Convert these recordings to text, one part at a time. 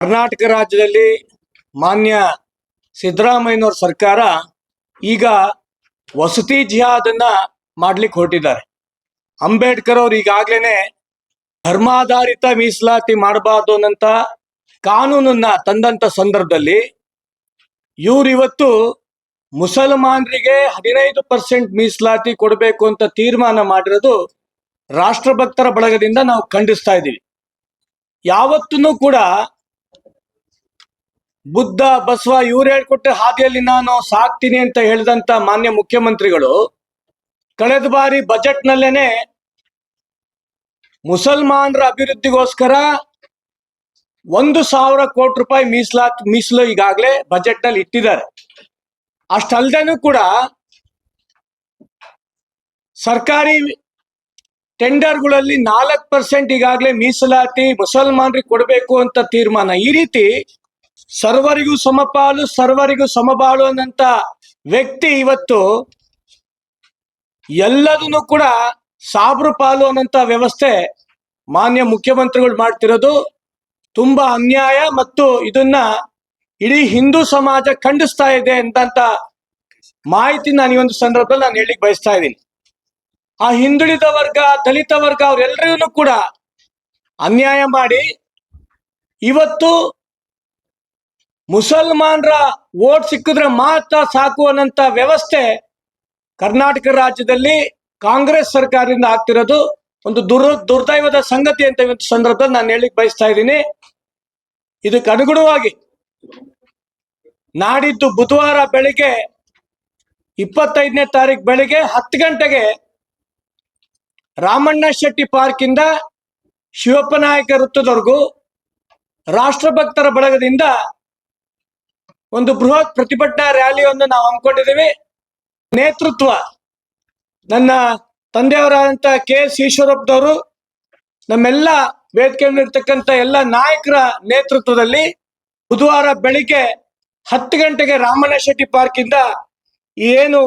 ಕರ್ನಾಟಕ ರಾಜ್ಯದಲ್ಲಿ ಮಾನ್ಯ ಸಿದ್ದರಾಮಯ್ಯನವರ ಸರ್ಕಾರ ಈಗ ವಸತಿ ಜಿಹಾದನ್ನ ಮಾಡ್ಲಿಕ್ಕೆ ಹೊರಟಿದ್ದಾರೆ. ಅಂಬೇಡ್ಕರ್ ಅವರು ಈಗಾಗಲೇ ಧರ್ಮಾಧಾರಿತ ಮೀಸಲಾತಿ ಮಾಡಬಾರ್ದು ಅನ್ನಂತ ಕಾನೂನನ್ನ ತಂದಂತ ಸಂದರ್ಭದಲ್ಲಿ ಇವತ್ತು ಮುಸಲ್ಮಾನರಿಗೆ 15% ಮೀಸಲಾತಿ ಕೊಡಬೇಕು ಅಂತ ತೀರ್ಮಾನ ಮಾಡಿರೋದು ರಾಷ್ಟ್ರಭಕ್ತರ ಬಳಗದಿಂದ ನಾವು ಖಂಡಿಸ್ತಾ ಇದ್ದೀವಿ. ಯಾವತ್ತೂ ಕೂಡ ಬುದ್ಧ ಬಸವ ಇವ್ರು ಹೇಳ್ಕೊಟ್ಟ ಹಾದಿಯಲ್ಲಿ ನಾನು ಸಾಕ್ತೀನಿ ಅಂತ ಹೇಳಿದಂತ ಮಾನ್ಯ ಮುಖ್ಯಮಂತ್ರಿಗಳು ಕಳೆದ ಬಾರಿ ಬಜೆಟ್ ನಲ್ಲೇನೆ ಮುಸಲ್ಮಾನರ ಅಭಿವೃದ್ಧಿಗೋಸ್ಕರ 1,000 ಕೋಟಿ ರೂಪಾಯಿ ಮೀಸಲು ಈಗಾಗಲೇ ಬಜೆಟ್ ನಲ್ಲಿ ಇಟ್ಟಿದ್ದಾರೆ. ಅಷ್ಟಲ್ದೇನೂ ಕೂಡ ಸರ್ಕಾರಿ ಟೆಂಡರ್ಗಳಲ್ಲಿ 4% ಈಗಾಗಲೇ ಮೀಸಲಾತಿ ಮುಸಲ್ಮಾನರಿಗೆ ಕೊಡಬೇಕು ಅಂತ ತೀರ್ಮಾನ. ಈ ರೀತಿ ಸರ್ವರಿಗೂ ಸಮಪಾಲು ಸರ್ವರಿಗೂ ಸಮಬಾಳು ಅನ್ನಂತ ವ್ಯಕ್ತಿ ಇವತ್ತು ಎಲ್ಲದನ್ನು ಕೂಡ ಸಾಬ್ರು ಪಾಲು ಅನ್ನಂತ ವ್ಯವಸ್ಥೆ ಮಾನ್ಯ ಮುಖ್ಯಮಂತ್ರಿಗಳು ಮಾಡ್ತಿರೋದು ತುಂಬಾ ಅನ್ಯಾಯ ಮತ್ತು ಇದನ್ನ ಇಡೀ ಹಿಂದೂ ಸಮಾಜ ಖಂಡಿಸ್ತಾ ಇದೆ ಅಂತ ಮಾಹಿತಿ ನಾನು ಈ ಒಂದು ಸಂದರ್ಭದಲ್ಲಿ ನಾನು ಹೇಳಿಕ್ ಬಯಸ್ತಾ ಇದ್ದೀನಿ. ಆ ಹಿಂದುಳಿದ ವರ್ಗ ದಲಿತ ವರ್ಗ ಅವರೆಲ್ಲರೂ ಕೂಡ ಅನ್ಯಾಯ ಮಾಡಿ ಇವತ್ತು ಮುಸಲ್ಮಾನರ ವೋಟ್ ಸಿಕ್ಕಿದ್ರೆ ಮಾತ್ರ ಸಾಕು ಅನ್ನಂತ ವ್ಯವಸ್ಥೆ ಕರ್ನಾಟಕ ರಾಜ್ಯದಲ್ಲಿ ಕಾಂಗ್ರೆಸ್ ಸರ್ಕಾರದಿಂದ ಆಗ್ತಿರೋದು ಒಂದು ದುರ್ದೈವದ ಸಂಗತಿ ಅಂತ ಇವತ್ತು ಸಂದರ್ಭದಲ್ಲಿ ನಾನು ಹೇಳಿಕ್ ಬಯಸ್ತಾ ಇದ್ದೀನಿ. ಇದಕ್ಕೆ ಅನುಗುಣವಾಗಿ ನಾಡಿದ್ದು ಬುಧವಾರ ಬೆಳಿಗ್ಗೆ 25ನೇ ತಾರೀಕು ಬೆಳಿಗ್ಗೆ 10 ಗಂಟೆಗೆ ರಾಮಣ್ಣ ಶೆಟ್ಟಿ ಪಾರ್ಕ್ ಇಂದ ಶಿವಪ್ಪನಾಯಕ ವೃತ್ತದವರೆಗೂ ರಾಷ್ಟ್ರಭಕ್ತರ ಬಳಗದಿಂದ ಒಂದು ಬೃಹತ್ ಪ್ರತಿಭಟನಾ ರ್ಯಾಲಿಯನ್ನು ನಾವು ಹಮ್ಮಿಕೊಂಡಿದ್ದೀವಿ. ನೇತೃತ್ವ ನನ್ನ ತಂದೆಯವರಾದಂತ KS ಈಶ್ವರಪ್ಪನವರು, ನಮ್ಮೆಲ್ಲ ವೇದಿಕೆಯಲ್ಲಿರ್ತಕ್ಕಂಥ ಎಲ್ಲ ನಾಯಕರ ನೇತೃತ್ವದಲ್ಲಿ ಬುಧವಾರ ಬೆಳಿಗ್ಗೆ 10 ಗಂಟೆಗೆ ರಾಮಣ್ಣ ಶೆಟ್ಟಿ ಪಾರ್ಕ್ ಇಂದ ಏನು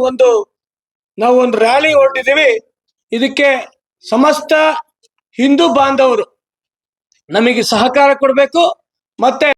ನಾವು ಒಂದು ರ್ಯಾಲಿ ಹೊರಟಿದ್ದೀವಿ. ಇದಕ್ಕೆ ಸಮಸ್ತ ಹಿಂದೂ ಬಾಂಧವರು ನಮಗೆ ಸಹಕಾರ ಕೊಡಬೇಕು. ಮತ್ತೆ